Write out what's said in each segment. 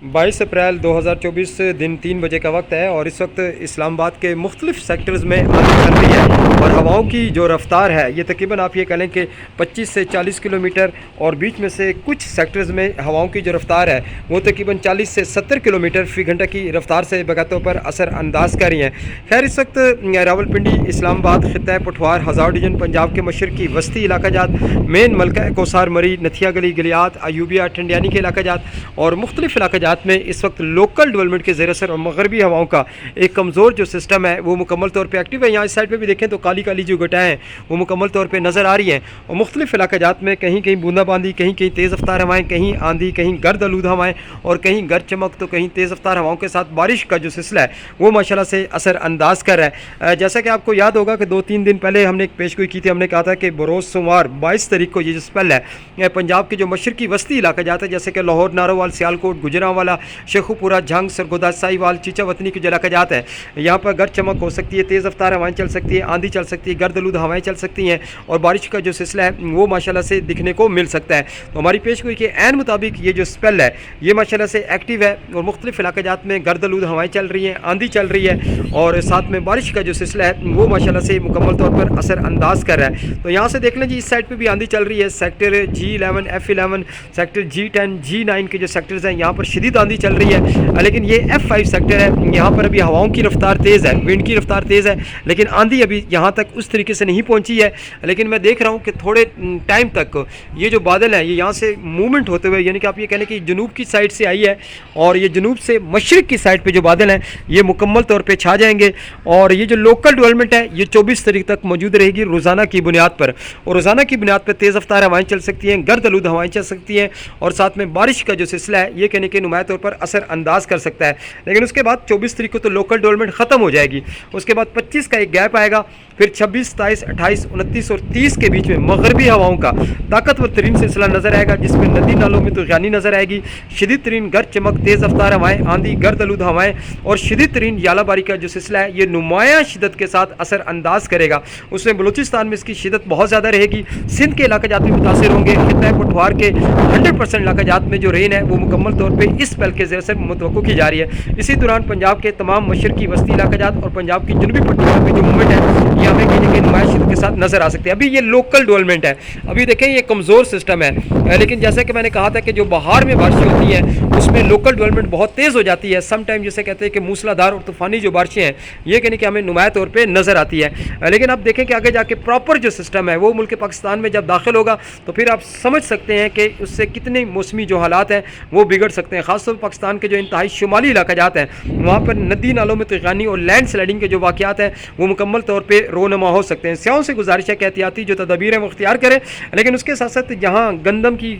22 अप्रैल 2024 दिन 3 बजे का वक्त है और इस वक्त इस्लामाबाद के मुख्तलिफ सेक्टर्स में आंधी चल रही है और हवाओं की जो रफ्तार है ये तकरीबन आप ये कह लें कि 25 से 40 किलोमीटर और बीच में से कुछ सेक्टर्स में हवाओं की जो रफ्तार है वो तकरीबन 40 से 70 किलोमीटर फ़ी घंटा की रफ्तार से बगातों पर असर अंदाज कर रही हैं। खैर इस वक्त रावलपिंडी, इस्लामाबाद, खित्ता पठवार, हज़ार डिवीजन, पंजाब के मशरकी वस्ती इलाका जात, मेन मलका कोसार मरी, नथिया गली, गलियात, अयूबिया, ठंडियानी के इलाका जात और मुख्तलिफ इलाका जात में इस वक्त लोकल डेवलपमेंट के ज़ेर असर और मगरबी हवाओं का एक कमज़ोर जो सिस्टम है वो मुकम्मल तौर पर एक्टिव है। यहाँ इस साइड पर भी देखें तो काली काली जो घटाएँ हैं वो मुकम्मल तौर पर नज़र आ रही हैं और मुख्तलिफ इलाका जात में कहीं कहीं बूंदाबांदी, कहीं कहीं तेज़ रफ्तार हवाएँ, कहीं आंधी, कहीं गर्द आलूद हवाएँ और कहीं गर्द चमक, तो कहीं तेज़ रफ्तार हवाओं के साथ बारिश का जो सिलसिला है वो माशाल्लाह से असर अंदाज कर रहा है। जैसा कि आपको याद होगा कि 2-3 दिन पहले हमने एक पेशगोई की थी, हमने कहा था कि बरोज़ सोमवार 22 तारीख को ये जो स्पेल है पंजाब के जो मशरकी वस्ती इलाका जाता है जैसे कि लाहौर, नारोवाल, सियालकोट, गुजरांवाला, शेखुपुरा, झंग, सरगोदा, साहिवाल, चीचा वतनी के जो इलाका जाता है यहाँ पर गर्द चमक हो सकती है, तेज़ रफ्तार हवाएँ चल सकती है, आंधी चल सकती है, गर्द आलूद हवाएँ चल सकती हैं और बारिश का जो सिलसिला है वो माशाल्लाह से दिखने को मिल सकता है। तो हमारी पेशगोई के ऐन मुताबिक ये जो स्पेल है ये माशाल्लाह से एक्टिव है और मुख्तलिफ इलाका जात में गर्द आलूद हवाएँ चल रही हैं, आंधी चल रही है और साथ में बारिश का जो सिलसिला है वो माशाल्लाह से मुकम्मल तौर पर असर अंदाज कर रहा है। तो यहाँ से देख लें जी, इस साइड पे भी आंधी चल रही है। Sector G11, F11, sector G10, G9 के जो सेक्टर्स हैं यहाँ पर शदीद आंधी चल रही है, लेकिन ये F5 सेक्टर है, यहाँ पर अभी हवाओं की रफ्तार तेज़ है, विंड की रफ्तार तेज़ है, लेकिन आंधी अभी यहाँ तक उस तरीके से नहीं पहुँची है। लेकिन मैं देख रहा हूँ कि थोड़े टाइम तक ये जो बादल हैं ये यहाँ से मूवमेंट होते हुए, यानी कि आप ये कह लें कि जनूब की साइड से आई है और ये जनूब से मशरक़ की साइड पर जो बादल हैं ये मुकम्मल तौर पर छा जाएंगे और ये जो लोकल डेवलपमेंट है ये 24 तारीख तक मौजूद रहेगी रोज़ाना की बुनियाद पर और रोज़ाना की बुनियाद पर तेज़ रफ्तार हवाएँ चल सकती हैं, गर्द आलूद हवाएँ चल सकती हैं और साथ में बारिश का जो सिलसिला है ये कहने के नुमाया तौर पर असर अंदाज कर सकता है। लेकिन उसके बाद 24 तारीख को तो लोकल डेवलपमेंट ख़त्म हो जाएगी, उसके बाद 25 का एक गैप आएगा, फिर 26, 27, 28, 29 और 30 के बीच में मगरबी हवाओं का ताकतवर तरीन सिलसिला नज़र आएगा जिसमें नदी नालों में तो यानी नज़र आएगी, शदीद तरीन गर्द चमक, तेज़ रफ्तार हवाएँ, आंधी, गर्द आलूद हवाएँ और शदीद तरीन यालाबारी का जो सिलसिला है ये नुमायां शिदत के साथ असर अंदाज करेगा। उसमें बलूचिस्तान में इसकी शिदत बहुत ज़्यादा रहेगी, सिंध के इलाका जात भी मुतासर होंगे, खित्ता पठवार के 100% इलाका जात में जो रेन है वो मुकम्मल तौर पर इस स्पेल के ज़रिए से मुतवक्को की जा रही है। इसी दौरान पंजाब के तमाम मशरकी वस्ती इलाका जात और पंजाब की जनूबी पट्टियों में जो मूवमेंट है ये हमें कहीं नुमाइश के साथ नज़र आ सकती है। अभी ये लोकल डेवलपमेंट है, अभी देखें ये कमज़ोर सिस्टम है, लेकिन जैसा कि मैंने कहा था कि जो बहार में बारिशें होती हैं उसमें लोकल डेवलपमेंट बहुत तेज़ हो जाती है। सम टाइम जिसे कहते हैं कि मूसलाधार और तूफ़ानी जो बारिशें हैं ये कहने कि हमें नुमाया तौर पर नज़र आती है। लेकिन अब देखें कि आगे जाके प्रॉपर जो सिस्टम है वो मुल्क पाकिस्तान में जब दाखिल होगा तो फिर आप समझ सकते हैं कि उससे कितने मौसमी जो हालात हैं वो बिगड़ सकते हैं। ख़ासतौर पर पाकिस्तान के जो इंतहाई शुमाली इलाका जाते हैं वहाँ पर नदी नालों में तूफ़ानी और लैंड स्लाइडिंग के जो वाक़यात हैं वो मुकम्मल तौर पर रोनमा हो सकते हैं। स्याहों से गुजारिश है कि एहतियाती जो तदबीर है वो अख्तियार करें, लेकिन उसके साथ साथ जहाँ गंदम की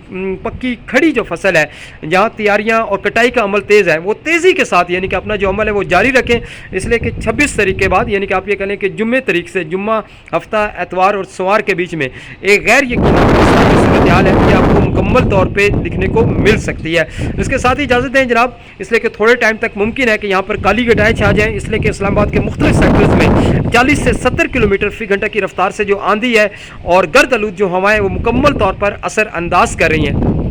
पक्की खड़ी जो फसल है, जहाँ तैयारियाँ और कटाई का अमल तेज़ है वो तेज़ी के साथ यानी कि अपना जो अमल है वो जारी रखें, इसलिए कि 26 तारीख के बाद यानी कि आप ये कह लें कि जुम्मे तारीख से जुम्मा, हफ्ता, एतवार और सोमवार के बीच में एक गैर यकीनी सूरत हाल है कि आपको मुकम्मल तौर पर दिखने को मिल सकती है। इसके साथ ही इजाज़त दें जनाब, इसलिए कि थोड़े टाइम तक मुमकिन है कि यहाँ पर काली घटाएँ छा जाएँ, इसलिए कि इस्लामाबाद के मुख्तलिफ सेक्टर्स में 40 से 70 किलोमीटर फ़ी घंटा की रफ्तार से जो आंधी है और गर्द आलूद जो हवाएं वो मुकम्मल तौर पर असर अंदाज कर रही हैं।